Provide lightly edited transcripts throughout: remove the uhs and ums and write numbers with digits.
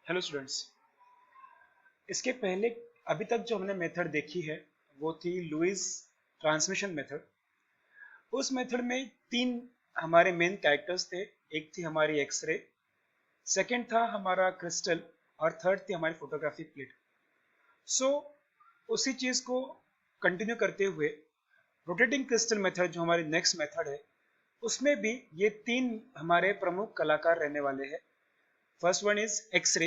Hello students. इसके पहले अभी तक जो हमने मेथड देखी है वो थी लुईस ट्रांसमिशन मेथड। उस मेथड में तीन हमारे मेन कैरेक्टर्स थे। एक थी हमारी एक्सरे, सेकंड था हमारा क्रिस्टल और थर्ड थी हमारी फोटोग्राफिक प्लेट। सो उसी चीज को कंटिन्यू करते हुए रोटेटिंग क्रिस्टल मेथड जो हमारी नेक्स्ट मेथड है उसमें भी ये तीन हमारे प्रमुख कलाकार रहने वाले हैं। First one is X-ray.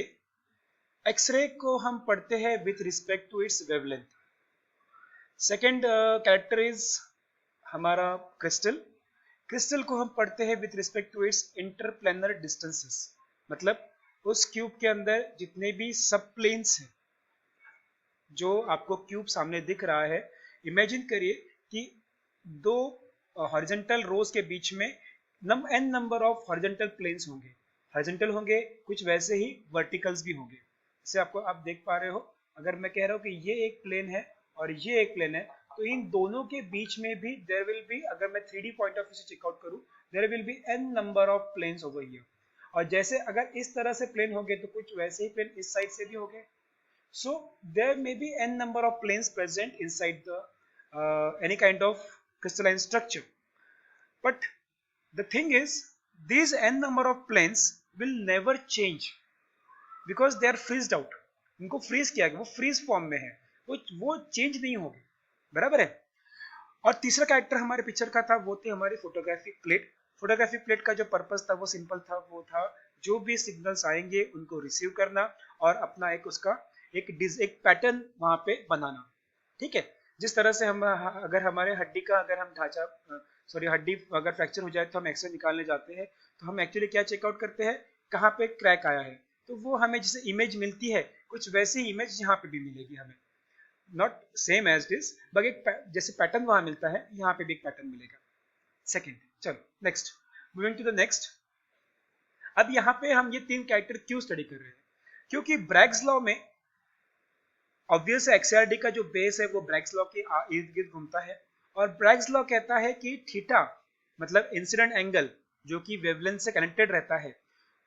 X-ray को हम पढ़ते हैं with respect to its wavelength. Second character is हमारा क्रिस्टल। क्रिस्टल को हम पढ़ते हैं with respect to its interplanar distances. मतलब उस क्यूब के अंदर जितने भी सब प्लेन्स हैं, जो आपको क्यूब सामने दिख रहा है, इमेजिन करिए कि दो हॉरिजॉन्टल रोज के बीच में n number of horizontal planes होंगे। हॉरिजॉन्टल होंगे, कुछ वैसे ही वर्टिकल्स भी होंगे। इसे आपको आप देख पा रहे हो। अगर मैं कह रहा हूँ कि ये एक प्लेन है और ये एक प्लेन है, तो इन दोनों के बीच में भी देयर विल बी, अगर मैं 3D पॉइंट ऑफ व्यू से चेकआउट करूँ, there will be n number of planes over here. और जैसे अगर इस तरह से प्लेन होंगे तो कुछ वैसे ही प्लेन इस साइड से भी होंगे। So there may be n number of planes present inside the any kind of crystalline structure. But the thing is, these n number of planes will never change because they are freezed out. इनको freeze किया गया, वो freeze form में है, वो change नहीं होगी। बराबर है। और तीसरा कैरेक्टर हमारे पिक्चर का था, वो थी हमारी फोटोग्राफिक प्लेट। फोटोग्राफिक प्लेट का जो पर्पस था वो सिंपल था, वो था जो भी सिग्नल्स आएंगे उनको रिसीव करना और अपना एक उसका एक पैटर्न वहां पे बनाना। ठीक है। जिस तरह से हम अगर हमारे हड्डी का अगर हम ढांचा हड्डी अगर फ्रैक्चर हो जाए तो हम एक्सरे निकालने जाते हैं, तो हम एक्चुअली क्या चेकआउट करते हैं, कहाँ पे क्रैक आया है। तो वो हमें जैसे इमेज मिलती है, कुछ वैसी इमेज यहाँ पे भी मिलेगी हमें। Not same as this, but एक जैसे पैटर्न वहां मिलता है, यहाँ पे भी एक पैटर्न मिलेगा। सेकेंड, चलो next, moving to the next. अब यहाँ पे हम ये तीन कैरेक्टर क्यों स्टडी कर रहे हैं, क्योंकि ब्रैग्स लॉ में ऑब्वियस एक्सआरडी का जो बेस है वो ब्रैग्स लॉ के इर्द गिर्द घूमता है। और ब्रैग्स लॉ कहता है कि थीटा मतलब इंसिडेंट एंगल जो कि वेवलेंथ से कनेक्टेड रहता है,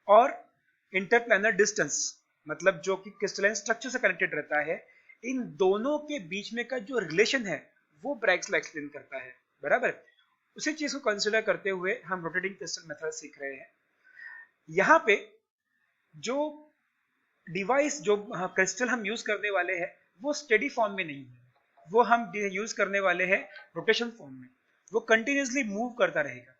और इंटरप्लेनर डिस्टेंस मतलब जो कि क्रिस्टलाइन स्ट्रक्चर से कनेक्टेड रहता है, इन दोनों के बीच में का जो रिलेशन है वो ब्रैग्स लॉ एक्सप्लेन करता है। बराबर। उसी चीज को कंसिडर करते हुए हम रोटेटिंग क्रिस्टल मेथड सीख रहे हैं। यहाँ पे जो डिवाइस जो क्रिस्टल हम यूज करने वाले हैं वो स्टेडी फॉर्म में नहीं है, वो हम यूज करने वाले हैं रोटेशन फॉर्म में। वो कंटिन्यूसली मूव करता रहेगा।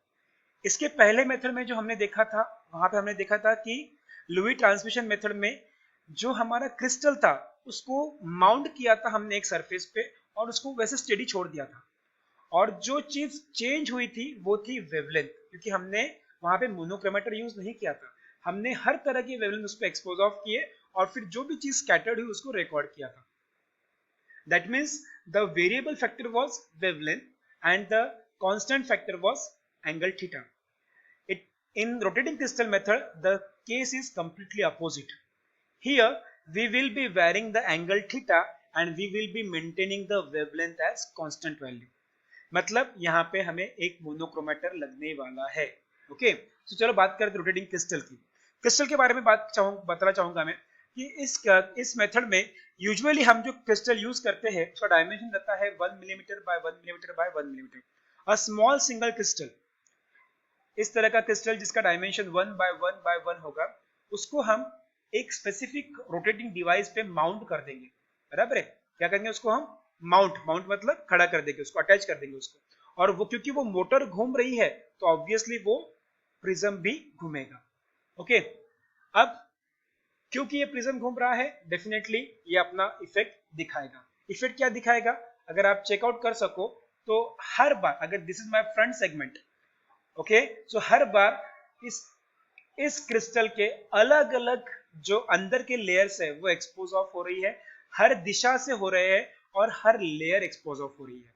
इसके पहले मेथड में जो हमने देखा था, वहां पे हमने देखा था कि लुई ट्रांसमिशन मेथड में जो हमारा क्रिस्टल था उसको माउंट किया था हमने एक सरफेस पे और उसको वैसे स्टेडी छोड़ दिया था। और जो चीज चेंज हुई थी वो थी वेवलेंथ, क्योंकि हमने वहां पे मोनोक्रोमेटर यूज नहीं किया था, हमने हर तरह की वेवलेंथ उस पर एक्सपोज ऑफ किए और फिर जो भी चीज स्कैटर्ड हुई उसको रिकॉर्ड किया था। That means the variable factor was wavelength and the constant factor was angle theta. It in rotating crystal method the case is completely opposite. Here we will be varying the angle theta and we will be maintaining the wavelength as constant value. मतलब यहाँ पे हमें एक monochromator लगने वाला है। Okay, तो चलो बात करते हैं रोटेटिंग क्रिस्टल की। क्रिस्टल के बारे में बताना चाहूंगा मैं कि इस मेथड में यूजुअली हम जो क्रिस्टल यूज करते हैं उसका डायमेंशन रहता है 1 millimetre by 1 millimetre by 1 millimetre. A small single crystal, इस तरह का क्रिस्टल जिसका डायमेंशन 1 बाय 1 बाय 1 होगा, उसको हम एक स्पेसिफिक रोटेटिंग डिवाइस पे माउंट कर देंगे। बराबर है। क्या करेंगे उसको हम माउंट मतलब खड़ा कर देंगे, उसको अटैच कर देंगे उसको। और वो क्योंकि वो मोटर घूम रही है तो ऑब्वियसली वो प्रिज्म भी घूमेगा। ओके। अब क्योंकि ये प्रिज्म घूम रहा है, डेफिनेटली ये अपना इफेक्ट दिखाएगा। इफेक्ट क्या दिखाएगा, अगर आप चेकआउट कर सको तो हर बार अगर this is my front segment, okay, so हर बार इस क्रिस्टल के अलग अलग जो अंदर के लेयर्स है वो एक्सपोज ऑफ हो रही है, हर दिशा से हो रहे हैं और हर लेयर एक्सपोज ऑफ हो रही है।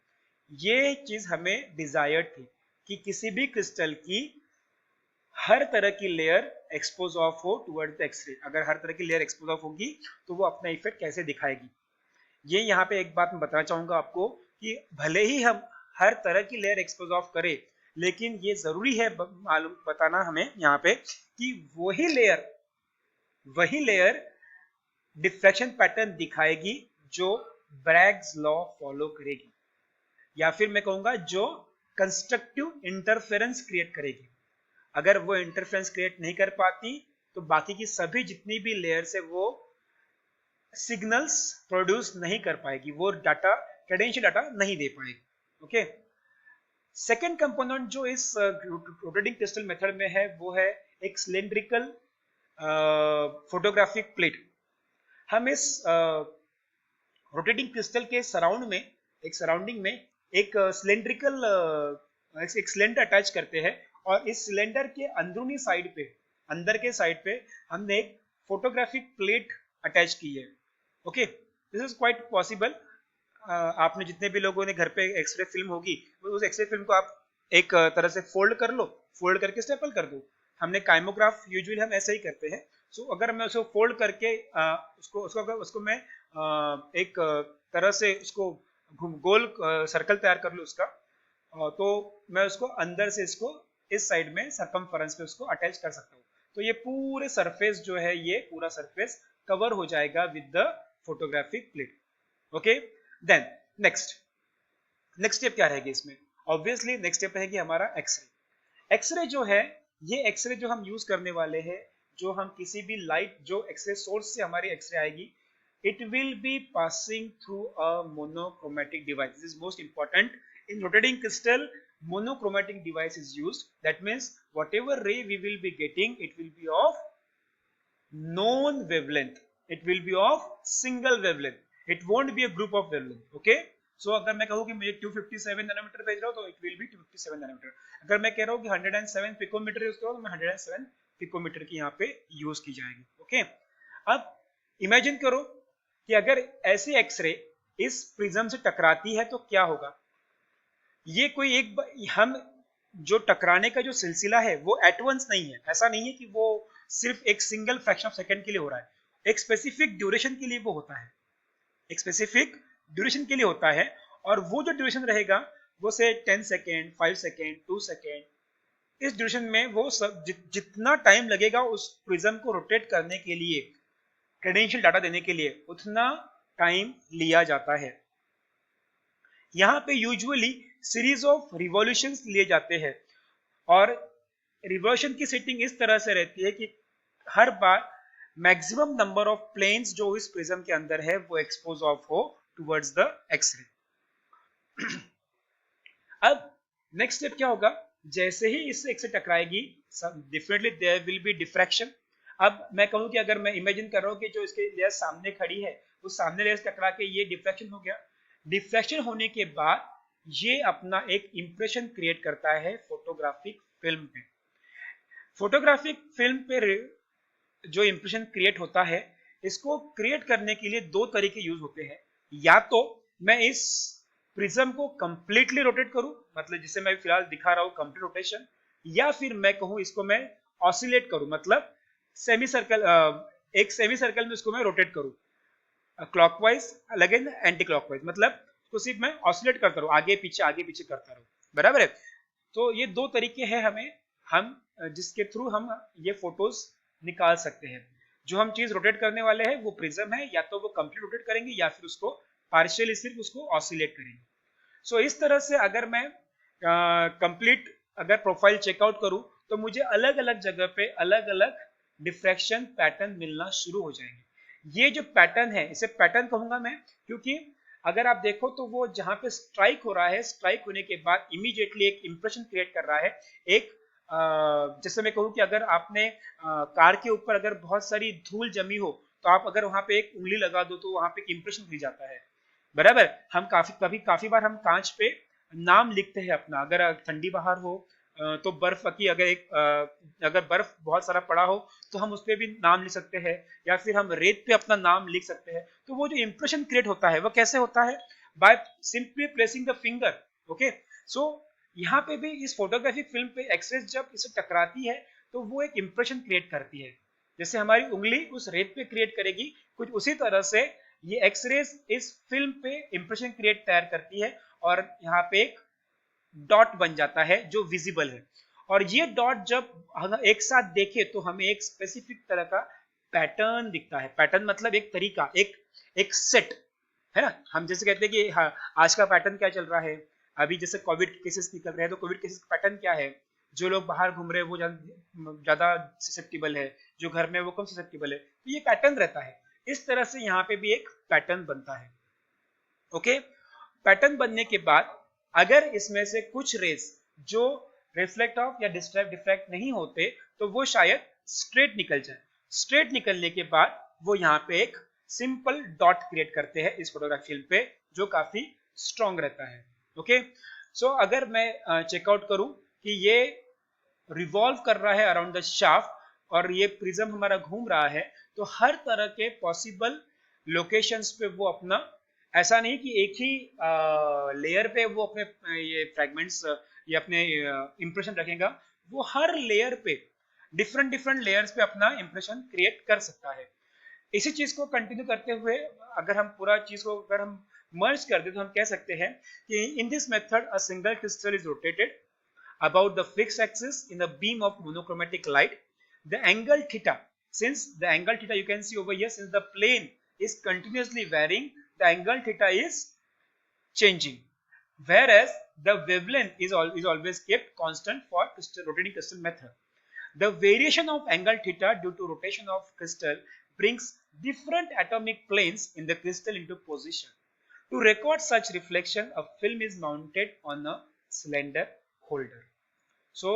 ये चीज हमें डिजायर्ड थी कि किसी भी क्रिस्टल की हर तरह की लेयर एक्सपोज ऑफ हो टुवर्ड्स द एक्सरे। अगर हर तरह की लेयर एक्सपोज ऑफ होगी तो वो अपना इफेक्ट कैसे दिखाएगी। ये यहाँ पे एक बात मैं बताना चाहूंगा आपको कि भले ही हम हर तरह की लेयर एक्सपोज ऑफ करें, लेकिन ये जरूरी है मालूम बताना हमें यहाँ पे कि वही लेयर वही लेयर डिफ्रैक्शन पैटर्न दिखाएगी जो ब्रैग्स लॉ फॉलो करेगी, या फिर मैं कहूंगा जो कंस्ट्रक्टिव इंटरफेरेंस क्रिएट करेगी। अगर वो इंटरफेरेंस क्रिएट नहीं कर पाती तो बाकी की सभी जितनी भी लेयर्स है वो सिग्नल्स प्रोड्यूस नहीं कर पाएगी, वो डाटा क्रेडेंशियल डाटा नहीं दे पाएगी। ओके, सेकेंड कंपोनेंट जो इस रोटेटिंग क्रिस्टल मेथड में है वो है एक सिलेंड्रिकल फोटोग्राफिक प्लेट। हम इस रोटेटिंग क्रिस्टल के सराउंडिंग में एक सिलेंड्रिकल एक सिलेंडर अटैच करते हैं, और इस सिलेंडर के अंदर के साइड पे हमने एक फोटोग्राफिक प्लेट अटैच की है। Okay, this is quite possible. आपने जितने भी लोगों ने घर पे एक्सरे फिल्म होगी, उस एक्सरे फिल्म को आप एक तरह से फोल्ड कर लो, फोल्ड करके स्टेपल कर दो। हमने काइमोग्राफ यूजुअली हम ऐसे ही करते हैं। सो अगर मैं उसको फोल्ड करके उसको मैं एक तरह से उसको गोल सर्कल तैयार कर लूँ उसका, तो मैं उसको अंदर से इसको इस साइड में सरकमफेरेंस पे उसको अटैच कर सकता हूँ। तो ये पूरे सरफेस जो है, ये पूरा सरफेस कवर हो जाएगा with the photographic plate. Okay, then next step क्या रहेगी इसमें? ऑब्वियसली नेक्स्ट स्टेप रहेगी हमारा एक्सरे। एक्सरे जो है, ये एक्सरे जो हम यूज करने वाले हैं, जो हम किसी भी लाइट जो एक्सरे सोर्स से हमारी एक्सरे आएगी, it will be passing through a monochromatic device. This is most important. In rotating crystal, monochromatic device is used. That means whatever ray we will be getting, it will be of known wavelength. It will be of single wavelength. It won't be a group of wavelength. Okay? So अगर मैं कहूँ कि मुझे 257 nanometre भेज रहा हूँ तो it will be 257 nanometre. अगर मैं कह रहा हूँ कि 107 पिकोमीटर यूज करो तो मैं 107 पिकोमीटर की यहाँ पे यूज की जाएगी। ओके, अब इमेजिन करो कि अगर ऐसे एक्सरे इस प्रिज्म से टकराती है तो क्या होगा। ये कोई हम जो टकराने का जो सिलसिला है वो एट वंस नहीं है, ऐसा नहीं है कि वो सिर्फ एक सिंगल फ्रैक्शन ऑफ सेकंड के लिए हो रहा है, एक स्पेसिफिक ड्यूरेशन के लिए वो होता है, एक स्पेसिफिक ड्यूरेशन के लिए होता है। और वो जो ड्यूरेशन रहेगा वो से 10 सेकेंड, 5 सेकेंड, 2 सेकेंड, इस ड्यूरेशन में वो जितना टाइम लगेगा उस प्रिज्म को रोटेट करने के लिए, क्रेडेंशियल डाटा देने के लिए, उतना टाइम लिया जाता है। यहाँ पे यूजुअली सीरीज ऑफ रिवॉल्यूशंस लिए जाते हैं, और रिवॉल्यूशन की सेटिंग इस तरह से रहती है कि हर बार मैक्सिमम नंबर ऑफ प्लेन्स जो इस प्रिज्म के अंदर है वो एक्सपोज ऑफ हो टुवर्ड्स द एक्सरे। अब नेक्स्ट स्टेप क्या होगा? जैसे ही इससे एक्सरे टकराएगी, definitely there will be diffraction. अब मैं कहूं कि अगर मैं इमेजिन कर रहा हूं कि जो इसके लेयर सामने खड़ी है, उस सामने लेयर से टकरा के ये डिफ्रैक्शन हो गया। डिफ्रैक्शन होने के बाद ये अपना एक इंप्रेशन क्रिएट करता है फोटोग्राफिक फिल्म पे। फोटोग्राफिक फिल्म पे जो इंप्रेशन क्रिएट होता है, इसको क्रिएट करने के लिए दो तरीके यूज होते हैं। या तो मैं इस प्रिज्म को कंप्लीटली रोटेट करूं, मतलब जिसे मैं फिलहाल दिखा रहा हूं कंप्लीट रोटेशन, या फिर मैं कहूं इसको मैं ऑसिलेट करूं, मतलब सेमी सर्कल, एक सेमी सर्कल में इसको मैं रोटेट करूं क्लॉकवाइज, अगेन एंटी क्लॉकवाइज, मतलब उसको सिर्फ मैं ऑसिलेट करता रहूं, आगे पीछे करता रहूं। बराबर है? तो ये दो तरीके हैं हम जिसके थ्रू हम ये फोटोज निकाल सकते हैं। जो हम चीज रोटेट करने वाले हैं वो प्रिज्म है, या तो वो कंप्लीट रोटेट करेंगे या फिर उसको पार्शियली सिर्फ उसको ऑसिलेट करेंगे। सो इस तरह से अगर मैं कंप्लीट अगर प्रोफाइल चेकआउट करूं तो मुझे अलग अलग जगह पे अलग अलग डिफ्रैक्शन पैटर्न मिलना शुरू हो जाएंगे। ये जो पैटर्न है, इसे पैटर्न कहूंगा मैं, क्योंकि अगर आप देखो तो वो जहां पे स्ट्राइक हो रहा है, स्ट्राइक होने के बाद इमीडिएटली एक इंप्रेशन क्रिएट कर रहा है। एक जैसे मैं कहूँ कि अगर आपने कार के ऊपर अगर बहुत सारी धूल जमी हो तो आप अगर वहां पे एक उंगली लगा दो तो वहां पे एक इंप्रेशन मिल जाता है। बराबर? हम काफी बार हम कांच पे नाम लिखते हैं अपना, अगर ठंडी बाहर हो तो बर्फ की अगर बर्फ बहुत सारा पड़ा हो तो हम उस पर भी नाम लिख सकते हैं, या फिर हम रेत पे अपना नाम लिख सकते हैं। तो वो जो इंप्रेशन क्रिएट होता है वो कैसे होता है? By simply placing the finger. Okay, so यहाँ पे भी इस फोटोग्राफिक फिल्म पे एक्सरे जब इसे टकराती है तो वो एक इंप्रेशन क्रिएट करती है, जैसे हमारी उंगली उस रेत पे क्रिएट करेगी, कुछ उसी तरह से ये एक्सरेज इस फिल्म पे इंप्रेशन क्रिएट तैयार करती है, और यहाँ पे एक डॉट बन जाता है जो विजिबल है। और ये डॉट जब हम एक साथ देखें तो हमें एक स्पेसिफिक तरह का पैटर्न दिखता है। पैटर्न मतलब एक तरीका, एक सेट, है ना। हम जैसे कहते हैं कि हाँ, आज का पैटर्न क्या चल रहा है, अभी जैसे कोविड केसेस निकल रहे हैं तो कोविड केसेस का पैटर्न क्या है, जो लोग बाहर घूम रहे हैं वो ज्यादा ससेप्टिबल है, जो घर में है वो कम ससेप्टिबल है, तो ये पैटर्न रहता है। इस तरह से यहाँ पे भी एक पैटर्न बनता है। ओके, पैटर्न बनने के बाद अगर इसमें से कुछ रेज जो रिफ्लेक्ट ऑफ या डिफ्रैक्ट नहीं होते तो वो शायद स्ट्रेट निकल जाए। स्ट्रेट निकलने के बाद वो यहाँ पे एक सिंपल डॉट क्रिएट करते हैं इस फोटोग्राफ फिल्म पे, जो काफी स्ट्रॉन्ग रहता है। ओके, सो अगर मैं चेकआउट करूं कि ये रिवॉल्व कर रहा है अराउंड द शाफ्ट और ये प्रिज्म हमारा घूम रहा है, तो हर तरह के पॉसिबल लोकेशंस पे वो अपना, ऐसा नहीं कि एक ही लेयर पे वो अपने ये फ्रैगमेंट्स या अपने इंप्रेशन रखेगा, वो हर लेयर पे डिफरेंट डिफरेंट लेयर्स पे अपना इंप्रेशन क्रिएट कर सकता है। इसी चीज को कंटिन्यू करते हुए अगर हम पूरा चीज को अगर हम मर्ज कर दे तो हम कह सकते हैं कि in this method a single crystal is rotated about the fixed axis in the beam of monochromatic light. The angle theta, since the angle theta you can see over here, since the plane is continuously varying, the angle theta is changing, whereas the wavelength is always kept constant for rotating crystal method. The variation of angle theta due to rotation of crystal brings different atomic planes in the crystal into position. To record such reflection, a film is mounted on a cylinder holder. So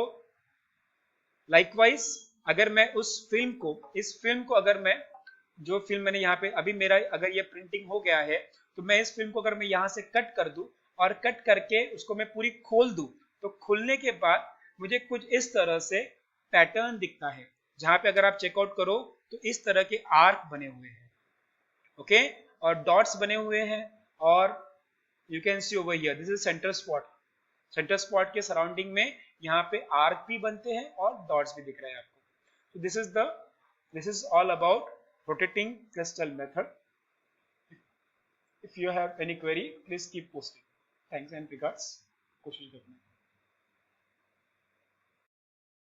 likewise अगर मैं उस film को, इस film को अगर मैं, जो film मैंने यहाँ पे अभी मेरा अगर ये प्रिंटिंग हो गया है, तो मैं इस फिल्म को अगर मैं यहाँ से कट कर दूं और कट करके उसको मैं पूरी खोल दूं, तो खुलने के बाद मुझे कुछ इस तरह से पैटर्न दिखता है, जहां पे अगर आप चेकआउट करो तो इस तरह के आर्क बने हुए हैं। ओके, और डॉट्स बने हुए हैं, और you can see over here this is centre spot. Centre spot के सराउंडिंग में यहाँ पे आर्क भी बनते हैं और डॉट्स भी दिख रहे हैं आपको। तो this is all about rotating crystal method. If you have any query please keep posting. Thanks and regards. कोशिश करना।